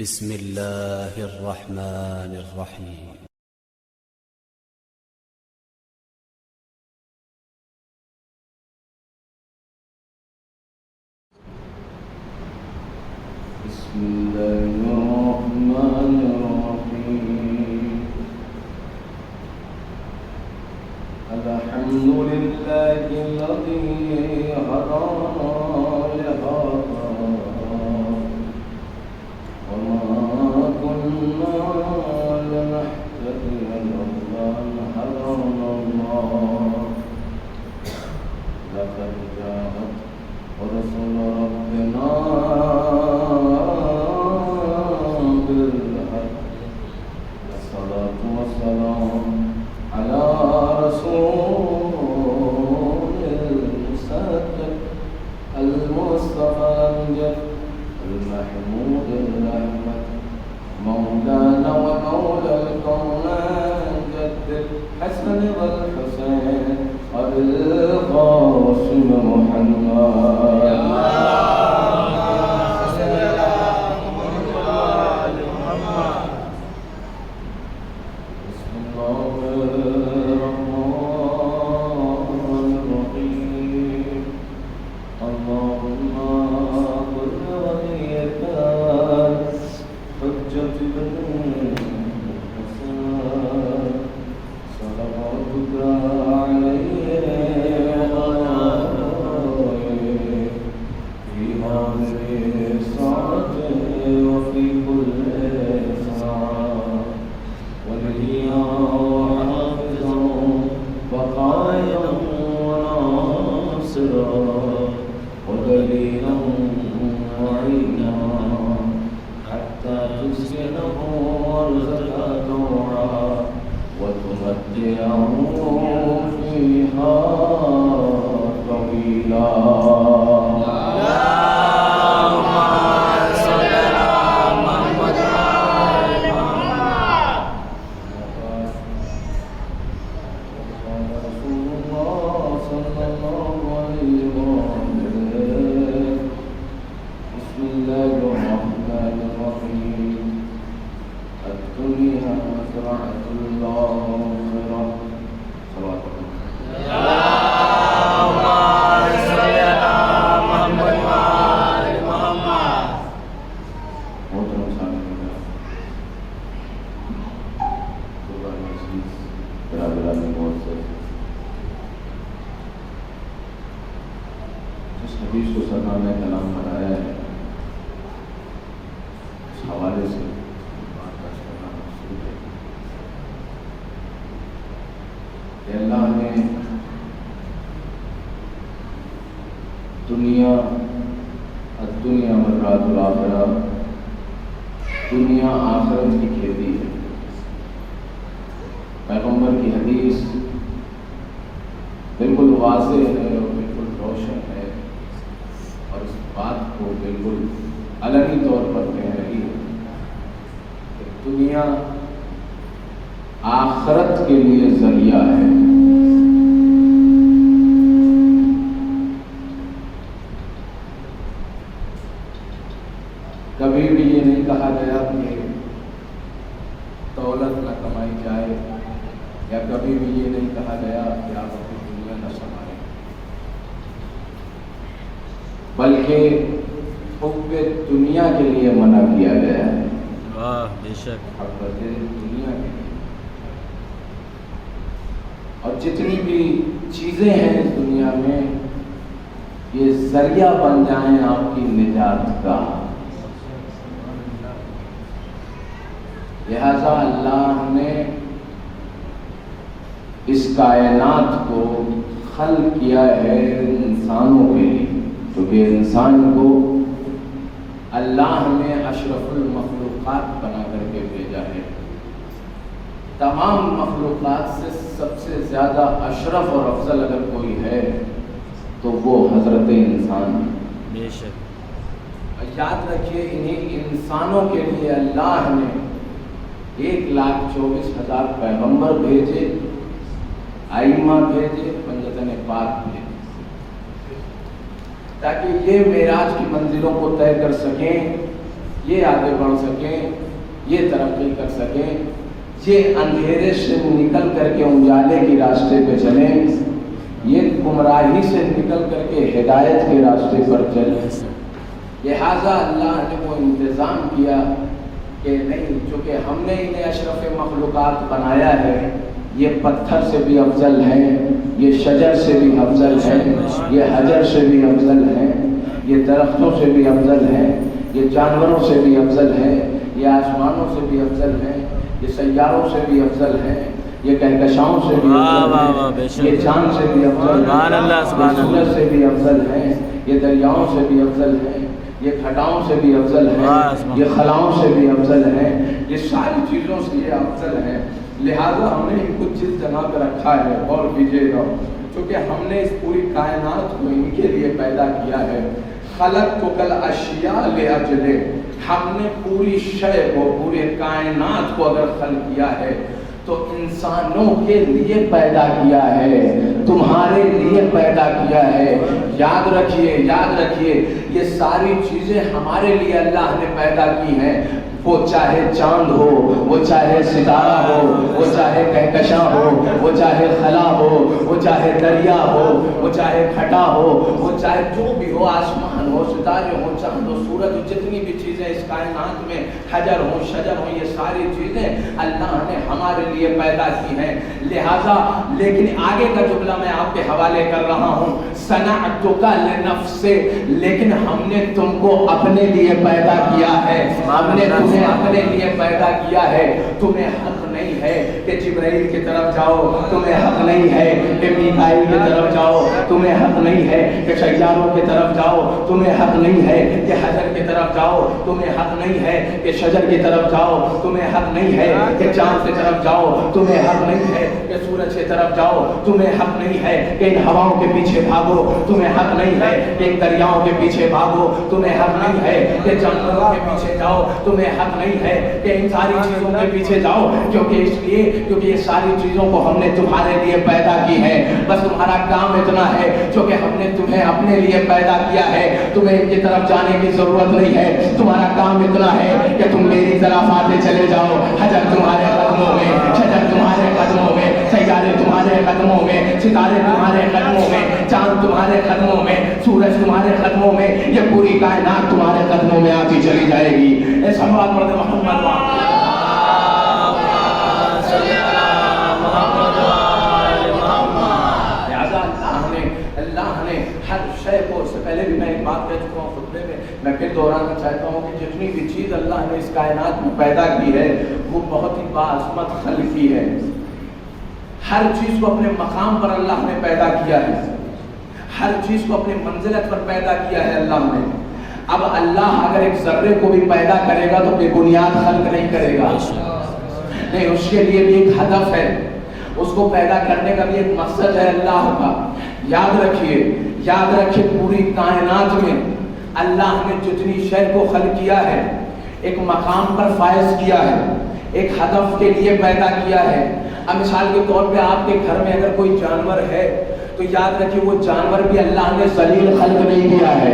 بسم الله الرحمن الرحيم. بسم الله الرحمن الرحيم. الحمد لله الذي هدانا لهذا وما كنا لنهتدي لولا أن هدانا الله. لقد جاءت رسل ربنا بالحق. الصلاة والسلام على رسول المصدق المصطفى الأمجد المحمود الرحمة مولانا ومولى الكونين جد الحسن والحسين القاسم محمد. اس حدیث کو سرکار نے کلام بنایا ہے، اس حوالے سے بات کرنا مقصود ہے کہ اللہ نے دنیا مرات الآخرہ، دنیا آخرت کی کھیتی ہے. پیغمبر کی حدیث بالکل واضح ہے اور بالکل روشن ہے، اور اس بات کو بالکل علنی طور پر کہہ رہی ہے کہ دنیا آخرت کے لیے ذریعہ ہے. کبھی بھی یہ نہیں کہا گیا کہ دولت نہ کمائی جائے، یا کبھی بھی یہ نہیں کہا گیا کہ آپ اپنی دنیا نہ سنبھالیں، بلکہ حب دنیا کے لیے منع کیا گیا ہے. بے شک محبت دنیا کے لیے. اور جتنی بھی چیزیں ہیں اس دنیا میں، یہ ذریعہ بن جائیں آپ کی نجات کا. لہذا اللہ نے اس کائنات کو خلق کیا ہے انسانوں کے لیے، کیونکہ انسان کو اللہ نے اشرف المخلوقات بنا کر کے بھیجا ہے. تمام مخلوقات سے سب سے زیادہ اشرف اور افضل اگر کوئی ہے تو وہ حضرت انسان ہے. بے شک. یاد رکھیے انہیں انسانوں کے لیے اللہ نے 1,24,000 پیغمبر بھیجے، ائمہ بھیجے، پنجتن پاک بھیجے، تاکہ یہ معراج کی منزلوں کو طے کر سکیں یہ آگے بڑھ سکیں، یہ ترقی کر سکیں، یہ اندھیرے سے نکل کر کے اجالے کے راستے پہ چلیں، یہ گمراہی سے نکل کر کے ہدایت کے راستے پر چلیں۔ لہٰذا اللہ نے وہ انتظام کیا کہ نہیں، چونکہ ہم نے انہیں اشرف مخلوقات بنایا ہے، یہ پتھر سے بھی افضل ہیں، یہ شجر سے بھی افضل ہیں، یہ حجر سے بھی افضل ہیں، یہ درختوں سے بھی افضل ہیں، یہ جانوروں سے بھی افضل ہیں، یہ آسمانوں سے بھی افضل ہیں، یہ سیاروں سے بھی افضل ہیں، یہ کہکشاؤں سے بھی افضل ہیں، یہ چاند سے بھی افضل ہیں، یہ سورج سے بھی افضل ہیں، یہ دریاؤں سے بھی افضل ہیں، یہ گھٹاؤں سے بھی افضل ہیں، یہ خلاؤں سے بھی افضل ہیں، یہ ساری چیزوں سے یہ افضل ہیں۔ لہذا ہم نے ان کو جس جگہ پہ رکھا ہے، غور کیجیے گا، کیونکہ ہم نے اس پوری کائنات کو ان کے لیے پیدا کیا ہے۔ خلقتک الاشیاء لاجلہ، ہم نے پوری شے کو، پورے کائنات کو اگر خلق کیا ہے تو انسانوں کے لیے پیدا کیا ہے، تمہارے لیے پیدا کیا ہے۔ یاد رکھیے، یاد رکھیے، یہ ساری چیزیں ہمارے لیے اللہ نے پیدا کی ہیں، وہ چاہے چاند ہو، وہ چاہے ستارہ ہو، وہ چاہے کہکشاں ہو، وہ چاہے خلا ہو، وہ چاہے دریا ہو، وہ چاہے گھٹا ہو، وہ چاہے جو بھی ہو، آسمان ہو، ستارے ہو، چاند ہو، سورج، جتنی بھی چیزیں اس کائنات میں، حجر ہو، شجر ہو، یہ ساری چیزیں اللہ نے ہمارے لیے پیدا کی ہیں۔ لہٰذا لیکن آگے کا جملہ میں آپ کے حوالے کر رہا ہوں، صنعتک لنفسک، لیکن ہم نے تم کو اپنے لیے پیدا کیا ہے، ہم نے تمہیں اپنے لیے پیدا کیا ہے۔ تمہیں حق نہیں ہے کہ جبرائیل کی طرف جاؤ، تمہیں حق نہیں ہے کہ میکائیل کی طرف جاؤ، تمہیں حق نہیں ہے کہ سیاروں کی طرف جاؤ، تمہیں حق نہیں ہے کہ حجر کی طرف جاؤ، تمہیں حق نہیں ہے کہ شجر کی طرف جاؤ، تمہیں حق نہیں ہے کہ چاند کی طرف جاؤ، تمہیں حق نہیں ہے کہ سورج کی طرف جاؤ، تمہیں حق نہیں ہے کہ ان ہواؤں کے پیچھے بھاگو، تمہیں حق نہیں ہے کہ ان دریاؤں کے پیچھے بھاگو، تمہیں حق نہیں ہے کہ جانوروں کے پیچھے جاؤ، تمہیں حق نہیں ہے کہ ان ساری چیزوں کے پیچھے جاؤ، کیونکہ اس لیے کیونکہ یہ ساری چیزوں کو ہم نے تمہارے لیے پیدا کی ہے۔ بس تمہارا کام اتنا ہے، چونکہ ہم نے تمہیں اپنے لیے پیدا کیا ہے، تمہیں ان کی طرف جانے کی ضرورت نہیں ہے۔ تمہارا کام اتنا ہے کہ تم میری طرف آتے چلے جاؤ، حجر تمہارے قدموں میں، شجر تمہارے قدموں میں، سیارے تمہارے قدموں میں، ستارے تمہارے قدموں میں، چاند تمہارے قدموں میں، سورج تمہارے قدموں میں، یہ پوری کائنات تمہارے قدموں میں آتی چلی جائے گی۔ اے صلوات پڑھتے محمد اللہ نے ہر شے کو، اس سے پہلے بھی میں ایک بات کہہ چکا ہوں خطبے میں پھر دہرانا چاہتا ہوں کہ جتنی بھی چیز اللہ نے اس کائنات میں پیدا کی ہے وہ بہت ہی باعظمت خلقی ہے۔ ہر چیز کو اپنے مقام پر اللہ نے پیدا کیا ہے، ہر چیز کو اپنے منزلت پر پیدا کیا ہے اللہ نے۔ اب اللہ اگر ایک ذرے کو بھی پیدا کرے گا تو بے بنیاد خلق نہیں کرے گا، نہیں، اس کے لیے بھی ایک ہدف ہے، اس کو پیدا کرنے کا بھی ایک مقصد ہے اللہ کا۔ یاد رکھیے، یاد رکھیے، پوری کائنات میں اللہ نے جتنی شے کو خلق کیا ہے ایک مقام پر فائز کیا ہے، ایک ہدف کے لیے پیدا کیا ہے۔ اب مثال کے طور پہ آپ کے گھر میں اگر کوئی جانور ہے تو یاد رکھیے وہ جانور بھی اللہ نے ذلیل خلق نہیں کیا ہے،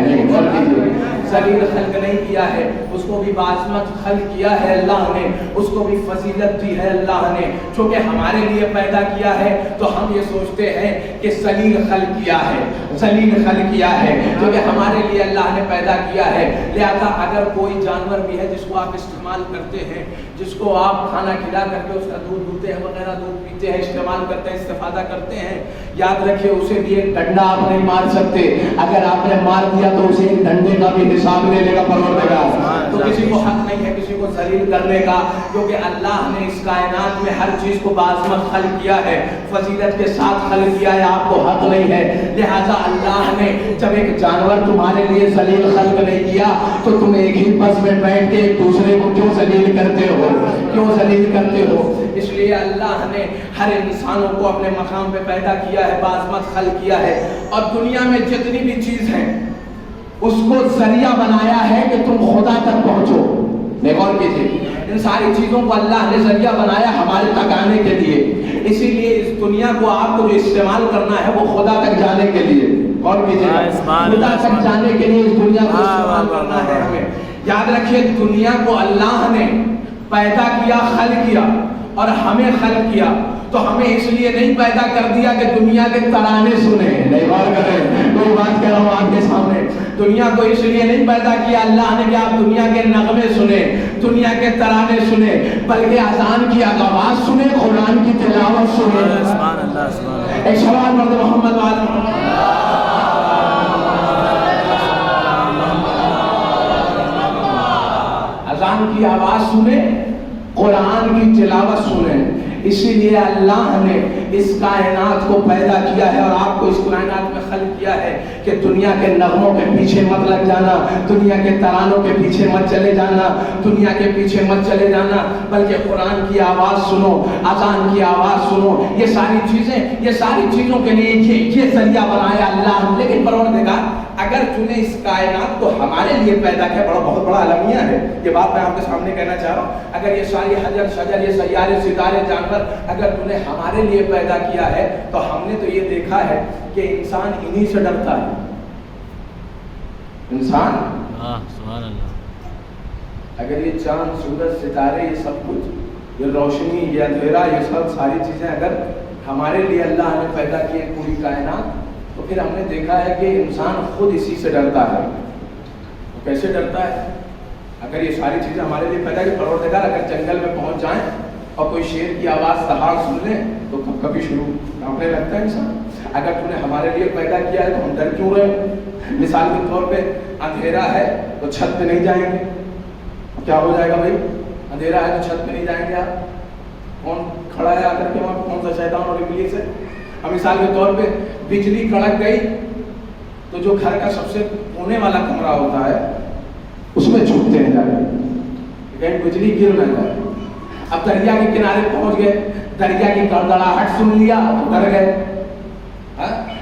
ذلیل خلق نہیں کیا ہے، اس کو بھی باعظمت خلق کیا ہے اللہ نے، اس کو بھی فضیلت دی ہے اللہ نے۔ چونکہ ہمارے لیے پیدا کیا ہے تو ہم یہ سوچتے ہیں کہ ذلیل خلق کیا ہے، ذلیل خلق کیا ہے، کیونکہ ہمارے لیے اللہ نے پیدا کیا ہے۔ لہذا اگر کوئی جانور بھی ہے جس کو آپ استعمال کرتے ہیں، جس کو آپ کھانا کھلا کر کے اس کا دودھ دوتے ہیں وغیرہ، دودھ پیتے ہیں، استعمال کرتے ہیں، استفادہ کرتے ہیں، یاد رکھیے اسے بھی ایک ڈنڈا آپ نہیں مار سکتے۔ اگر آپ نے مار دیا تو اسے ایک ڈنڈے کا بھی حساب لے لے گا پروردگار۔ تو کسی کو حق نہیں ہے کسی کو ذلیل کرنے کا، کیونکہ اللہ نے اس کائنات میں ہر چیز کو باعظمت خلق کیا ہے، فضیلت کے ساتھ خلق کیا ہے، آپ کو حق نہیں ہے۔ لہذا اللہ نے جب ایک جانور تمہارے لیے ذلیل خلق نہیں کیا تو تم ایک ہی بس میں بیٹھ کے ایک دوسرے کو کیوں ذلیل کرتے ہو، کیوں ذلیل کرتے ہو؟ اس لیے اللہ نے ہر انسانوں کو اپنے مقام پہ پیدا کیا ہے، باعظمت خلق کیا ہے، اور دنیا میں جتنی بھی چیز ہے اس کو ذریعہ بنایا ہے کہ تم خدا تک پہنچو۔ غور کیجیے، ان ساری چیزوں کو اللہ نے ذریعہ بنایا ہمارے تک آنے کے لیے، اسی لیے اس دنیا کو آپ کو جو استعمال کرنا ہے وہ خدا تک جانے کے لیے۔ غور کیجیے، خدا تک جانے کے لیے اس دنیا کو استعمال کرنا ہے ہمیں۔ یاد رکھیے دنیا کو اللہ نے پیدا کیا، خلق کیا، اور ہمیں خلق کیا تو ہمیں اس لیے نہیں پیدا کر دیا کہ دنیا کے ترانے سنیں، نہیں غور کریں، کوئی بات کہہ رہا ہوں آپ کے سامنے، دنیا کو اس لیے نہیں پیدا کیا اللہ نے کہ آپ دنیا کے نغمے سنیں، دنیا کے ترانے سنیں، بلکہ اذان کی آواز سنیں، قرآن کی تلاوت سنیں۔ سبحان اللہ، سبحان اللہ۔ ایک سوال مرد محمد والے اذان کی آواز سنیں، قرآن کی تلاوت سنیں، اسی لیے اللہ نے اس کائنات کو پیدا کیا ہے اور آپ کو اس کائنات میں خلق کیا ہے کہ دنیا کے نغموں کے پیچھے مت لگ جانا، دنیا کے ترانوں کے پیچھے مت چلے جانا، دنیا کے پیچھے مت چلے جانا، بلکہ قرآن کی آواز سنو، اذان کی آواز سنو۔ یہ ساری چیزوں کے لیے یہ ذریعہ بنایا اللہ۔ لیکن پروردگار اگر تو نے اس کائنات کو ہمارے لیے پیدا کیا، بہت بڑا المیہ ہے یہ بات میں آپ کے سامنے کہنا چاہ رہا ہوں، اگر یہ ساری حجر شجر، یہ سیارے ستارے جانور اگر تو نے ہمارے لیے پیدا کیا ہے تو ہم نے تو یہ دیکھا ہے کہ انسان انہی سے ڈرتا ہے۔ انسان سبحان اللہ۔ اگر یہ چاند سورج ستارے یہ سب کچھ، یہ روشنی، یہ اندھیرا، یہ سب ساری چیزیں اگر ہمارے لیے اللہ نے پیدا کی پوری کائنات، تو پھر ہم نے دیکھا ہے کہ انسان خود اسی سے ڈرتا ہے۔ وہ کیسے ڈرتا ہے؟ اگر یہ ساری چیزیں ہمارے لیے پیدا کی، پروردگار اگر جنگل میں پہنچ جائیں اور کوئی شیر کی آواز دہاڑ سن لیں تو کبھی شروع کانپنے لگتا ہے انسان۔ اگر تو نے ہمارے لیے پیدا کیا ہے تو ہم ڈر کیوں رہے؟ مثال کے طور پہ اندھیرا ہے تو چھت پہ نہیں جائیں گے، کیا ہو جائے گا بھائی؟ اندھیرا ہے تو چھت پہ نہیں جائیں گے آپ، کون کھڑا ہے آ کر کے وہاں، کون سا شیطان اور ابلیس ہے؟ اب مثال کے طور پہ بجلی کڑک گئی تو جو گھر کا سب سے کونے والا کمرہ ہوتا ہے اس میں چھپتے ہیں جا کے کہیں بجلی گر نہ جائے۔ اب دریا کے کنارے پہنچ گئے، دریا کی گڑگڑاہٹ سن لیا تو ڈر گئے۔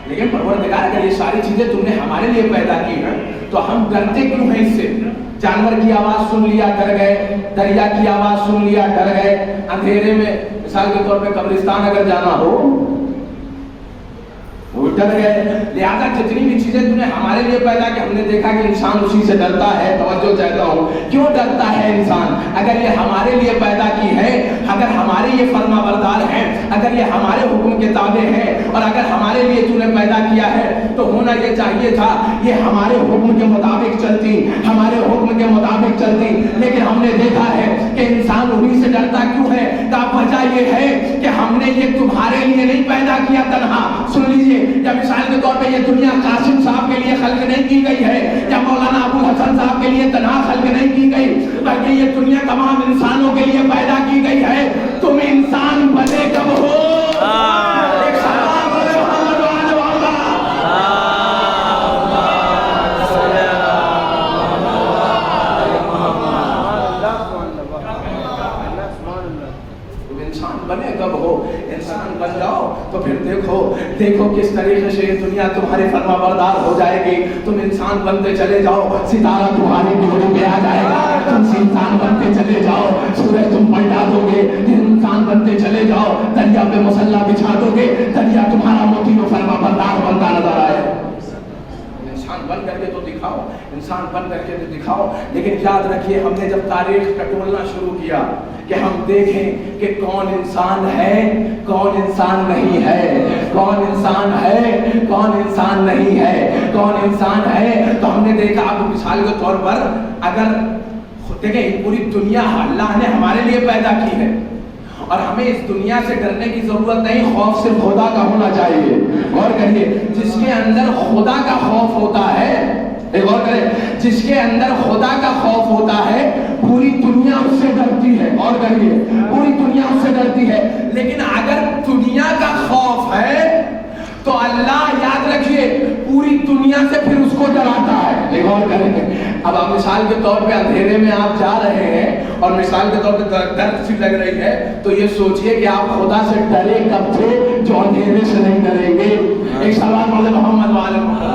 لیکن پروردگار اگر یہ ساری چیزیں تم نے ہمارے لیے پیدا کی ہیں تو ہم ڈرتے کیوں ہیں اس سے؟ جانور کی آواز سن لیا ڈر گئے، دریا کی آواز سن لیا ڈر گئے، اندھیرے میں مثال کے طور پہ قبرستان اگر جانا ہو وہ ڈر گئے۔ لہٰذا جتنی بھی چیزیں تم نے ہمارے لیے پیدا کی، ہم نے دیکھا کہ انسان اسی سے ڈرتا ہے۔ توجہ چاہتا ہوں، کیوں ڈرتا ہے انسان؟ اگر یہ ہمارے لیے پیدا کی ہے، اگر ہمارے یہ فرما بردار ہیں، اگر یہ ہمارے حکم کے تابع ہیں، اور اگر ہمارے لیے تم نے پیدا کیا ہے تو ہونا یہ چاہیے تھا یہ ہمارے حکم کے مطابق چلتی، ہمارے حکم کے مطابق چلتی۔ لیکن ہم نے دیکھا ہے کہ انسان انہی سے ڈرتا کیوں ہے؟ کا وجہ یہ ہے کہ ہم نے یہ تمہارے لیے نہیں پیدا کیا تنہا۔ سن لیجیے، یا مثال کے طور پہ یہ دنیا قاسم صاحب کے لیے خلق نہیں کی گئی ہے، یا مولانا ابو الحسن صاحب کے لیے تنہا خلق نہیں کی گئی، بلکہ یہ دنیا تمام انسانوں کے لیے پیدا کی گئی ہے۔ تم انسان بنے کب ہو؟ ایک سلام بولے محمد وآل محمد۔ تم انسان بنے کب ہو؟ انسان بن جاؤ تو پھر دیکھو کس طریقے سے یہ دنیا تمہاری فرما بردار ہو جائے گی۔ تم انسان بنتے چلے جاؤ، ستارہ تمہاری ڈیوٹی پہ آ جائے گا۔ تم انسان بنتے چلے جاؤ، سورج تم پلٹا دو گے، انسان بنتے چلے جاؤ، دریا پہ مسلح بچھا دو گے، دریا تمہارا موتی و فرما بردار بنتا نظر آئے۔ انسان بن کر کے تو دکھاؤ، انسان بن کر کے تو دکھاؤ۔ لیکن یاد رکھیے، ہم نے جب تاریخ ٹٹولنا شروع کیا کہ ہم دیکھیں کہ کون انسان ہے، کون انسان نہیں ہے، کون انسان ہے، کون انسان نہیں ہے، کون انسان ہے، تو ہم نے دیکھا اب مثال کے طور پر اگر دیکھیں پوری دنیا اللہ نے ہمارے لیے پیدا کی ہے اور ہمیں اس دنیا سے ڈرنے کی ضرورت نہیں، خوف صرف خدا کا ہونا چاہیے۔ غور کریے، جس کے اندر خدا کا خوف ہوتا ہے، غور کریں، جس کے اندر خدا کا خوف ہوتا ہے پوری دنیا اس سے ڈرتی ہے۔ غور کریے، پوری دنیا اس سے ڈرتی ہے۔ لیکن اگر دنیا کا خوف ہے تو اللہ یاد رکھیے پوری دنیا سے پھر اس کو ڈراتا ہے۔ غور کریں، اب آپ مثال کے طور پہ اندھیرے میں آپ جا رہے ہیں اور مثال کے طور پہ ڈر سی لگ رہی ہے تو یہ سوچئے کہ آپ خدا سے ڈرے کب تھے جو اندھیرے سے نہیں ڈریں گے؟ ایک سوال پڑھ لیں محمد وآل محمد۔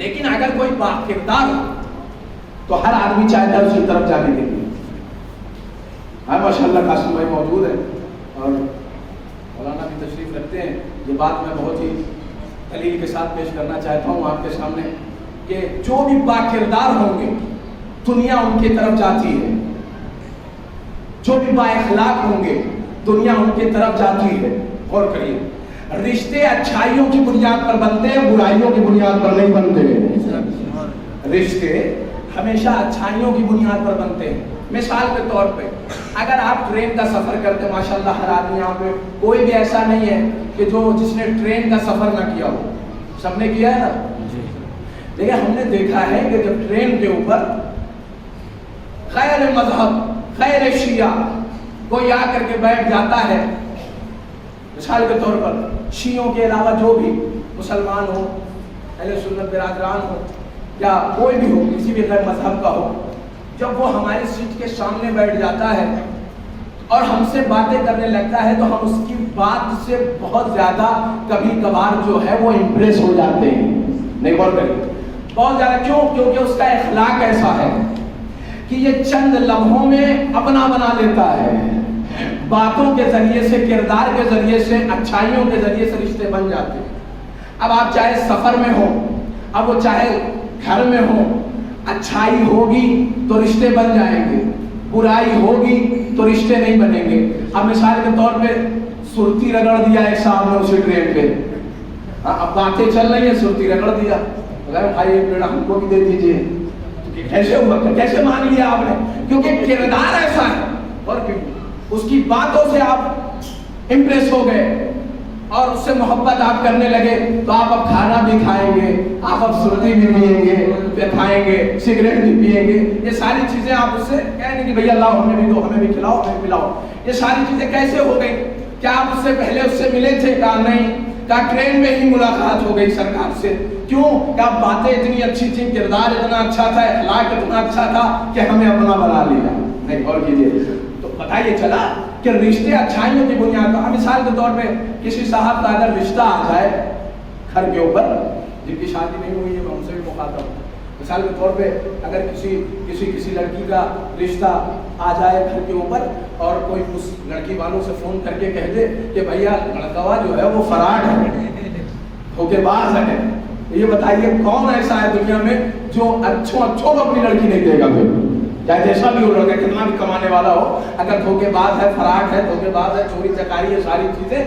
لیکن اگر کوئی باکردار ہو تو ہر آدمی چاہتا ہے اس کی طرف جانے کے لیے. ہاں ماشاءاللہ قاسم بھائی موجود ہیں اور مولانا بھی تشریف رکھتے ہیں. یہ بات میں بہت ہی دلیل کے ساتھ پیش کرنا چاہتا ہوں آپ کے سامنے کہ جو بھی باکردار ہوں گے دنیا ان کی طرف جاتی ہے. جو بھی با اخلاق ہوں گے دنیا ان کی طرف جاتی ہے. غور کریے, رشتے اچھائیوں کی بنیاد پر بنتے ہیں, برائیوں کی بنیاد پر نہیں بنتے. رشتے ہمیشہ اچھائیوں کی بنیاد پر بنتے ہیں. مثال کے طور پہ اگر آپ ٹرین کا سفر کرتے ہیں, ماشاءاللہ ہر آدمی یہاں پہ کوئی بھی ایسا نہیں ہے کہ جس نے ٹرین کا سفر نہ کیا ہو, سب نے کیا ہے نا. لیکن ہم نے دیکھا ہے کہ جب ٹرین کے اوپر غیر مذہب, غیر شیعہ کوئی آ کر کے بیٹھ جاتا ہے, مثال کے طور پر شیعوں کے علاوہ جو بھی مسلمان ہو, اہل سنت برادران ہو یا کوئی بھی ہو, کسی بھی غیر مذہب کا ہو, جب وہ ہماری سیٹ کے سامنے بیٹھ جاتا ہے اور ہم سے باتیں کرنے لگتا ہے تو ہم اس کی بات سے بہت زیادہ کبھی کبھار جو ہے وہ امپریس ہو جاتے ہیں. نہیں غور کریے, بہت زیادہ. کیوں؟ کیونکہ اس کا اخلاق ایسا ہے کہ یہ چند لمحوں میں اپنا بنا لیتا ہے. باتوں کے ذریعے سے, کردار کے ذریعے سے, اچھائیوں کے ذریعے سے رشتے بن جاتے ہیں. اب آپ چاہے سفر میں ہو, اب وہ چاہے گھر میں ہو, اچھائی ہوگی تو رشتے بن جائیں گے, برائی ہوگی تو رشتے نہیں بنیں گے. اب مثال کے طور پہ سرتی رگڑ دیا ایک صاحب نے اسی ٹرین پہ, اب باتیں چل رہی ہیں, سرتی رگڑ دیا, بھائی ایک پیڑ ہم کو بھی دے دیجیے. کیسے ہوا, کیسے مان لیا آپ نے؟ کیونکہ کردار ایسا ہے اور اس کی باتوں سے آپ امپریس ہو گئے اور اس سے محبت آپ کرنے لگے تو آپ اب کھانا بھی کھائیں گے, آپ اب سرتی بھی پئیں گے, کھائیں گے, سگریٹ بھی پئیں گے. یہ ساری چیزیں آپ اس سے کہیں گے کہ بھیا اللہ ہمیں بھی دو, ہمیں بھی کھلاؤ, ہمیں پلاؤ. یہ ساری چیزیں کیسے ہو گئی؟ کیا آپ اس سے پہلے اس سے ملے تھے؟ کہا نہیں, کہا ٹرین میں ہی ملاقات ہو گئی سرکار سے. کیوں؟ کہ باتیں اتنی اچھی تھی, کردار اتنا اچھا تھا, اخلاق اتنا اچھا تھا کہ ہمیں اپنا بنا لیا. نہیں غور کیجیے. تو پتہ یہ چلا کہ رشتے اچھائیوں کی بنیاد پر. مثال کے طور پہ کسی صاحب کا اگر رشتہ آ جائے گھر کے اوپر, جن کی شادی نہیں ہوئی ہے ہم سے بھی مخاطب ہوں, مثال کے طور پہ اگر کسی لڑکی کا رشتہ آ جائے گھر کے اوپر اور کوئی اس لڑکی والوں سے فون کر کے کہہ دے کہ بھیا لڑکا جو ہے وہ فراڈ ہے, دھوکے باز ہے, یہ بتائیے کون ایسا ہے دنیا میں جو اچھوں کو اپنی لڑکی نہیں دے گا؟ پھر چاہے جیسا بھی ہو, لڑکا کتنا بھی کمانے والا ہو, اگر دھوکے باز ہے, فراڈ ہے, دھوکے باز ہے, چوری چکاری, یہ ساری چیزیں,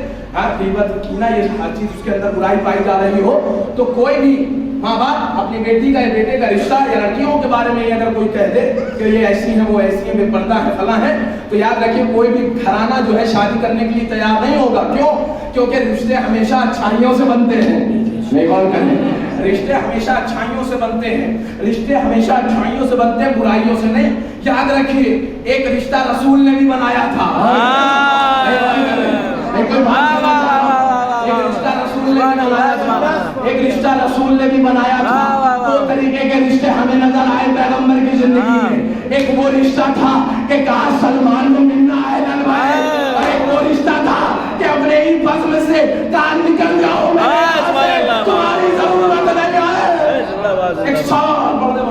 غیبت کینہ, یہ ہر چیز اس کے اندر برائی پائی جا رہی ہو, تو کوئی بھی ماں باپ اپنی بیٹی کا یا بیٹے کا رشتہ یا لڑکیوں کے بارے میں اگر کوئی کہہ دے کہ یہ ایسی ہیں, وہ ایسی ہیں, بے پردہ ہے, فلاں ہے, تو یاد رکھیے کوئی بھی گھرانہ جو ہے شادی کرنے کے لیے تیار نہیں ہوگا. کیوں؟ کیونکہ رشتے ہمیشہ اچھائیوں سے بنتے ہیں. نہیں غور کریں, رشتے ہمیشہ اچھائیوں سے بنتے ہیں, رشتے ہمیشہ اچھائیوں سے بنتے ہیں, برائیوں سے نہیں. یاد رکھیے ایک رشتہ رسول نے بھی بنایا تھا. ایک رشتہ رسول نے بھی بنایا تھا. دو طریقے کے رشتے ہمیں نظر آئے پیغمبر کی زندگی میں. ایک وہ رشتہ تھا کہ کہا سلمان کو ملنا ہے نلوائے, اور ایک وہ رشتہ تھا کہ اپنے ہی بزم سے کان نکل جاؤ, تمہاری ضرورت نہیں ہے. ایک سال پڑھ دے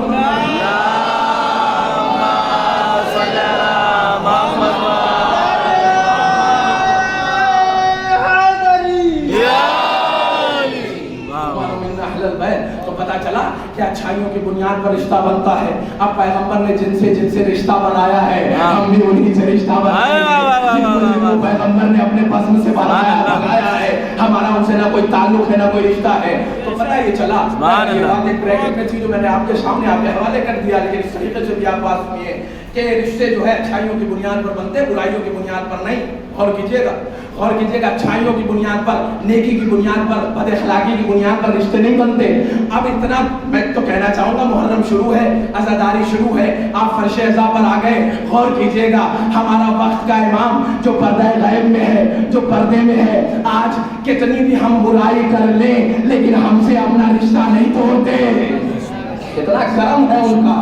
تو پتا چلا کہ اچھائیوں کی بنیاد پر رشتہ بنتا ہے. اب پیغمبر نے جن سے رشتہ بنایا ہے, ہم بھی انہی سے رشتہ بنائیں گے. پیغمبر نے اپنے بزم سے بنایا ہے, ہمارا ان سے نہ کوئی تعلق ہے, نہ کوئی رشتہ ہے. تو پتہ یہ چلا, یہ بات ایک بریکٹ میں تھی جو میں نے آپ کے سامنے آپ کے حوالے کر دیا, لیکن اس طریقے سے بھی آپ بات سنیے کہ رشتے جو ہے اچھائیوں کی بنیاد پر بنتے, برائیوں کی بنیاد پر نہیں. غور کیجیے گا, اچھائیوں کی بنیاد پر, نیکی کی بنیاد پر, بد اخلاقی کی بنیاد پر رشتے نہیں بنتے. اب اتنا میں تو کہنا چاہوں گا, محرم شروع ہے, عزاداری شروع ہے, آپ فرش عزا پر آ گئے. غور کیجیے گا, ہمارا وقت کا امام جو پردہ غیب میں ہے, جو پردے میں ہے, آج کتنی بھی ہم برائی کر لیں لیکن ہم سے اپنا رشتہ نہیں توڑتے. کتنا کرم ہے ان کا,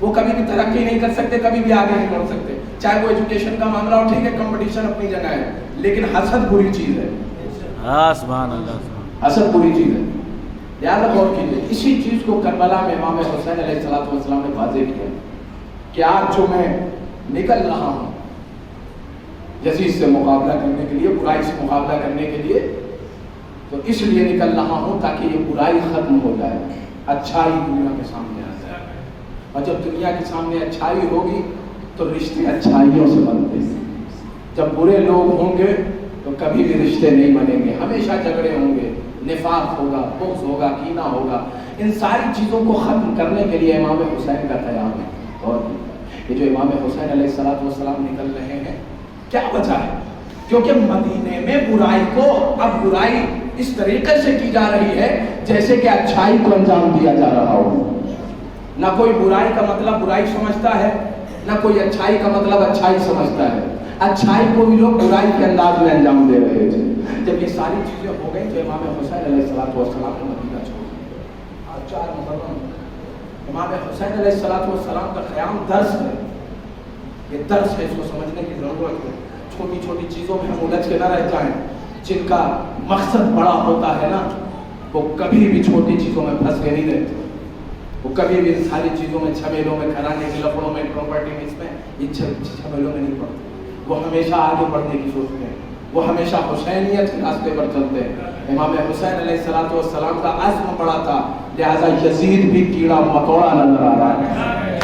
وہ کبھی بھی ترقی نہیں کر سکتے, کبھی بھی آگے نہیں بڑھ سکتے. چاہے وہ ایجوکیشن کا معاملہ ہو, ٹھیک ہے کمپٹیشن اپنی جگہ ہے, لیکن حسد بری چیز ہے. ہاں سبحان اللہ. حسد بری چیز ہے. لہٰذا غور کیجیے, اسی چیز کو کربلا میں امام حسین علیہ السلام نے واضح کیا کہ آج جو میں نکل رہا ہوں یزید سے مقابلہ کرنے کے لیے, برائی سے مقابلہ کرنے کے لیے, تو اس لیے نکل رہا ہوں تاکہ یہ برائی ختم ہو جائے, اچھائی دنیا کے سامنے آ جائے. اور جب دنیا کے سامنے اچھائی ہوگی تو رشتے اچھائیوں سے بنتے ہیں. جب برے لوگ ہوں گے تو کبھی بھی رشتے نہیں بنیں گے, ہمیشہ جھگڑے ہوں گے, نفاق ہوگا, بغض ہوگا, کینہ ہوگا. ان ساری چیزوں کو ختم کرنے کے لیے امام حسین کا قیام ہے. اور یہ جو امام حسین علیہ السلام نکل رہے ہیں, کیا وجہ ہے؟ کیونکہ مدینے میں برائی کو, اب برائی اس طریقے سے کی جا رہی ہے جیسے کہ اچھائی کو انجام دیا جا رہا ہو. نہ کوئی برائی کا مطلب برائی سمجھتا ہے, نہ کوئی اچھائی کا مطلب اچھائی سمجھتا ہے. اچھائی کو بھی لوگ برائی کے انداز میں انجام دے رہے تھے. جب یہ ساری چیزیں ہو گئی تو امام حسین علیہ السلام نے مدینہ چھوڑ دیا. آج 4 محرم امام حسین علیہ السلام کا قیام درس ہے. یہ درس ہے, اس کو سمجھنے کی ضرورت ہے. چھوٹی چھوٹی چیزوں میں ہم الجھ کے نہ رہ جائیں. جن کا مقصد بڑا ہوتا ہے نا, وہ کبھی بھی چھوٹی چیزوں میں پھنس کے نہیں رہتے. وہ کبھی بھی ساری چیزوں میں, جھمیلوں میں, گھرانے کے لفڑوں میں, پراپرٹی میں, اس میں یہ جھمیلوں میں نہیں پڑتے. وہ ہمیشہ آگے بڑھنے کی سوچتے ہیں. وہ ہمیشہ حسینیت کے راستے پر چلتے ہیں. امام حسین علیہ السلام کا عزم بڑا تھا, لہذا یزید بھی کیڑا مکوڑا نظر آ رہا ہے.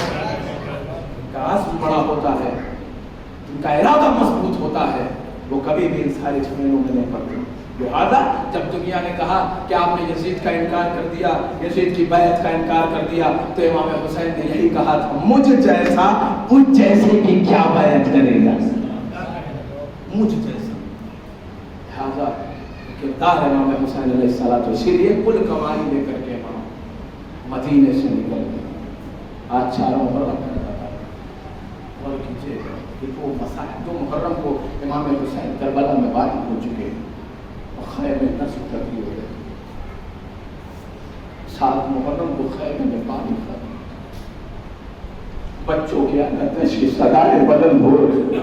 ان کا عزم بڑا ہوتا ہے, ان کا ارادہ مضبوط ہوتا ہے, وہ کبھی بھی ان سارے جھمیلوں میں نہیں پڑتے. لہذا جب دنیا نے کہا کہ آپ نے یزید کا انکار کر دیا, یزید کی بیعت کا انکار کر دیا, تو امام حسین نے یہی کہا تھا, مجھ جیسا اس جیسے کی کیا بیعت کرے گا, مجھ جیسا. لہذا کردار امام حسین علیہ السلام, اسی لیے کل کمائی لے کر کے امام مدینے سے نکل گئے. آج 4 محرم اور کیجیے کہ وہ مسائل 2 محرم کو امام حسین کربلا میں واقع ہو چکے ہیں اور خیمے نصب کر دیے ہوئے. 7 محرم کو خیمے میں پانی ختم, بچوں کی آتش کی صدائیں بلند ہو رہی.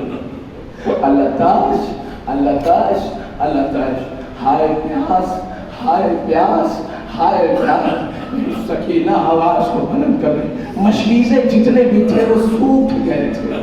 اللہ تاش, اللہ تاش, اللہ تاش, ہائے پیاس, ہائے پیاس, ہائے پیاس. سکینہ آواز کو بلند کر رہی. مشکیزیں جتنے بھی تھے وہ سوکھ گئے تھے.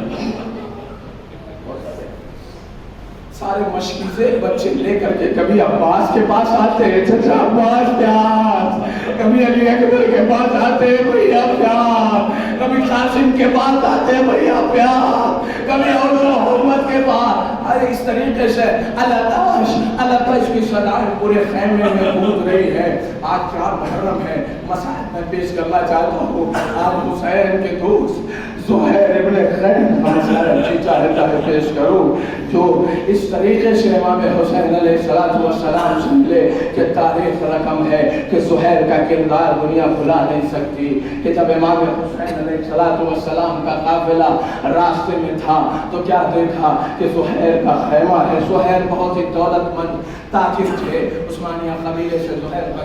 سارے مشکیزیں بچے لے کر کے کبھی عباس کے پاس آتے ہیں, چچا عباس پیاس, کبھی علی اکبر کے پاس آتے ہیں, بھیا پیار, کبھی قاسم کے پاس آتے ہیں, بھیا پیار, کبھی اور محمد کے پاس. ارے اس طریقے سے اللہ تاش کی صدائیں پورے خیمے میں گونج رہی ہے. آج 4 محرم ہے. مسائل میں پیش کرنا چاہتا ہوں. آج حسین کے دوست زہیر ابن خیر کا مسئلہ اچھی چاہتا ہے پیش کروں, جو اس طریقے سے امام حسین علیہ السلام سے ملے کہ تاریخ رقم ہے کہ زہیر کا کردار دنیا بھلا نہیں سکتی. کہ جب امام حسین علیہ السلام کا قافلہ راستے میں تھا تو کیا دیکھا کہ زہیر کا خیمہ ہے. زہیر بہت ہی دولت مند تاجر تھے, عثمانیہ قبیلے سے زہیر کا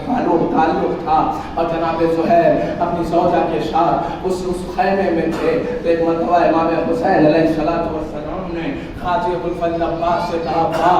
تعلق تھا, اور جناب زہیر اپنی زوجہ کے ساتھ اس خیمے میں تھے. تو ایک مرتبہ امام حسین علیہ السلام نے خواجہ ابوالفضل عباس سے کہا,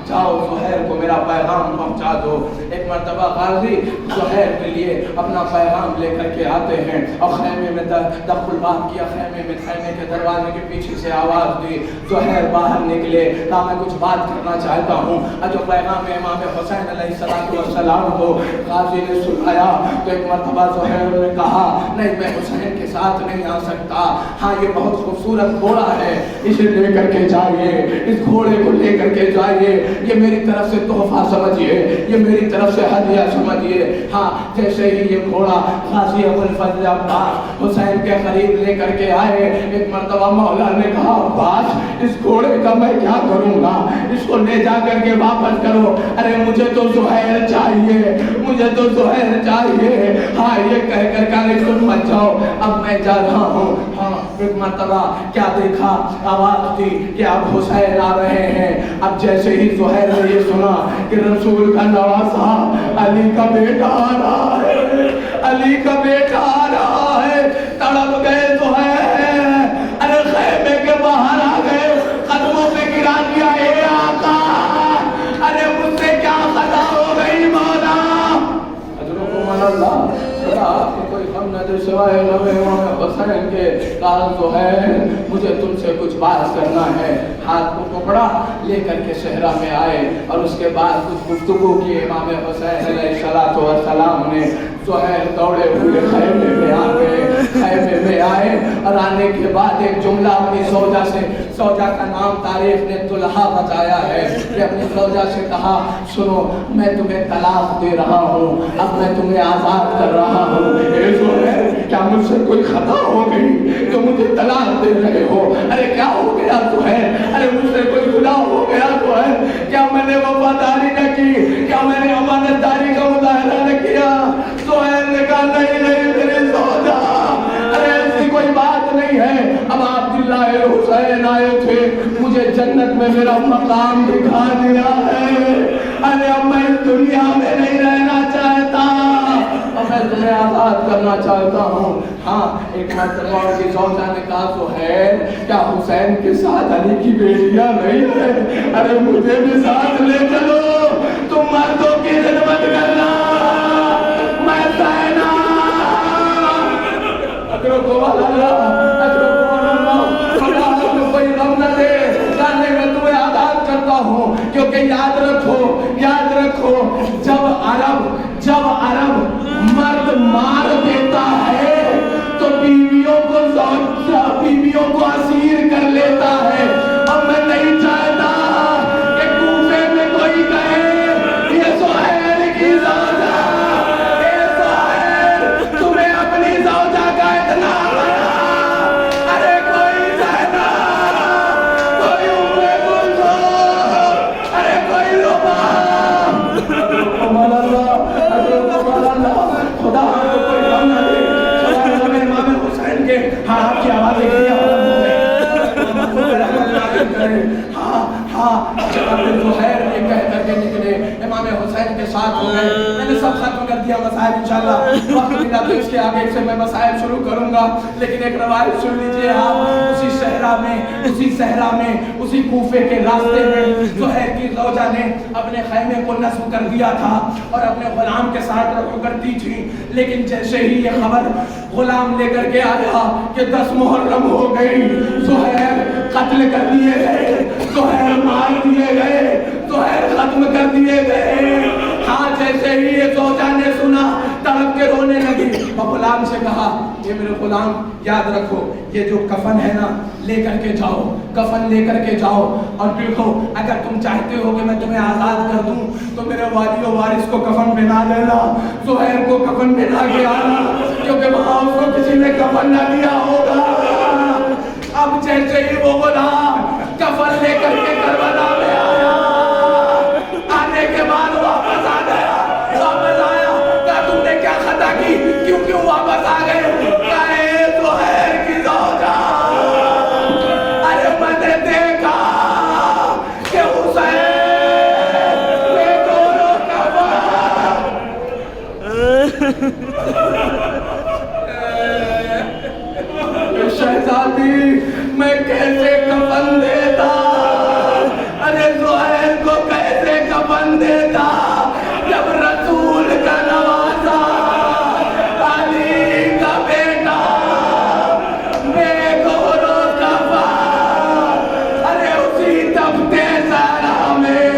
جاؤ زہیر کو میرا پیغام پہنچا دو. ایک مرتبہ غازی زہیر کے لیے اپنا پیغام لے کر کے آتے ہیں اور خیمے میں دخل الباب کیا. خیمے کے دروازے کے پیچھے سے آواز دی. زہیر باہر نکلے, کہا میں کچھ بات کرنا چاہتا ہوں. اور جو پیغام امام حسین علیہ السلام کو غازی نے سنایا تو ایک مرتبہ زہیر نے کہا, نہیں میں حسین کے ساتھ نہیں آ سکتا. ہاں یہ بہت خوبصورت گھوڑا ہے, اسے لے کر کے جائیے, اس گھوڑے کو لے کر کے جائیے, یہ میری طرف سے تحفہ سمجھیے, یہ میری طرف سے ہدیہ سمجھیے. ہاں جیسے ہی یہ گھوڑا غازی ابوالفضل عباس حسین کے قریب لے کر کے آئے, ایک مرتبہ مولا نے کہا, عباس اس گھوڑے کا میں کیا کروں گا, اس کو لے جا کر کے واپس کرو. ارے مجھے تو زہیر چاہیے, مجھے تو زہیر چاہیے. ہاں یہ کہہ کر کہا تم مت جاؤ, اب میں جا رہا ہوں. ہاں ایک مرتبہ کیا دیکھا, آواز دی کہ اب حسین آ رہے ہیں. اب جیسے ہی زہیر نے یہ سنا کہ رسول کا نواسا علی کا بیٹا آ رہا ہے, علی کا بیٹا آ رہا ہے, تڑپ گئے زہیر. سوائے لب امام حسین کے کہا زہیر مجھے تم سے کچھ بات کرنا ہے. ہاتھ کو پکڑا لے کر کے صحرا میں آئے اور اس کے بعد کچھ گفتگو کی. امام حسین علیہ السلام نے زہیر دوڑے ہوئے خیمے میں آ گئے. خیمے میں آئے اور آنے کے بعد ایک جملہ اپنی زوجہ سے, زوجہ کا نام تاریخ نے طلحہ بتایا ہے, کہ اپنی زوجہ سے کہا سنو میں تمہیں طلاق دے رہا ہوں, اب میں تمہیں آزاد کر رہا ہوں. اے زہیر کیا مجھ سے کوئی خطا ہو گئی تو مجھے طلاق دے رہے ہو؟ ارے کیا ہو گیا زہیر؟ ارے مجھ سے کوئی گناہ ہو گیا زہیر؟ کیا میں نے وفاداری نہ کی؟ کیا میں نے امانت داری کا مظاہرہ نہ کیا؟ زہیر نے کہا نہیں نہیں میری زوجہ, ارے ایسی کوئی بات نہیں ہے. اب عبداللہ حسین آئے تھے, مجھے جنت میں میرا مقام دکھا دیا ہے. ارے اب میں اس دنیا میں نہیں رہنا چاہتا, اب میں تمہیں آزاد کرنا چاہتا ہوں. ہاں ایک مرتبہ کی زوجہ نے کہا زہیر کیا حسین کے ساتھ علی کی بیٹیاں نہیں ہے؟ ارے مجھے بھی ساتھ لے چلو, تم مردوں کی خدمت کرنا, میں سینا ادرکو والا خدا کو کوئی غم نہ دے, جاننے میں تمہیں آزاد کرتا ہوں. کیونکہ یاد رکھو جب عرب مرد مار دیتا ہے تو بیویوں کو اسیر کر لیتا ہے. اب میں نہیں چاہتا کہ کوفے میں کوئی کہے یہ زہیر کی زوجہ, اے زہیر تمہیں اپنی زوجہ کا اتنا بڑا, ارے کوئی زینب, کوئی ام کلثوم, ارے کوئی لباب, خدا کو کوئی غم نہ دے. سوائے امام حسین کے, ہاں آپ کی آوازیں کیا زہیر یہ کہہ کر کے نکلے, امام حسین کے ساتھ ہو گئے. میں نے سب ختم کر دیا مسائل, انشاءاللہ وقت ملا تو اس کے آگے سے میں مسائل شروع کروں گا, لیکن ایک روایت سن لیجئے آپ. اسی صحرا میں اسی کوفے کے راستے میں زہیر کی زوجہ نے اپنے خیمے کو نصب کر دیا تھا اور اپنے غلام کے ساتھ رکھو کرتی تھی. لیکن جیسے ہی یہ خبر غلام لے کر کے آیا کہ 10 محرم ہو گئی, زہیر قتل کر دیے گئے, زہیر مار دیے گئے, زہیر ختم کر دیے گئے. ہاں جیسے ہی یہ زوجہ نے سنا تڑپ کے رونے لگی اور غلام سے کہا یہ میرے غلام یاد رکھو یہ جو کفن ہے نا لے کر کے جاؤ, کفن لے کر کے جاؤ, اور دیکھو اگر تم چاہتے ہو کہ میں تمہیں آزاد کر دوں تو میرے والی و وارث کو کفن پہنا لینا, زہیر کو کفن پہنا کے آنا, کیونکہ وہاں اس کو کسی نے کفن نہ دیا ہوگا. اب جیسے ہی وہ غلام کفن لے کر کے کربلا میں آیا, آنے کے بعد واپس آ گیا, کہا تم نے کیا خطا کی, کیوں واپس آ گئے؟ کہے زہیر کی زوجہ, ارے میں نے دیکھا کہ حسین نے دونوں کفن, شہزادی میں کیسے کفن دیتا, ارے زہیر کو کیسے کفن دیتا جب رسول کا نوازا علی کا بیٹا بے گور و کفن, ارے اسی تختے زہرا میں.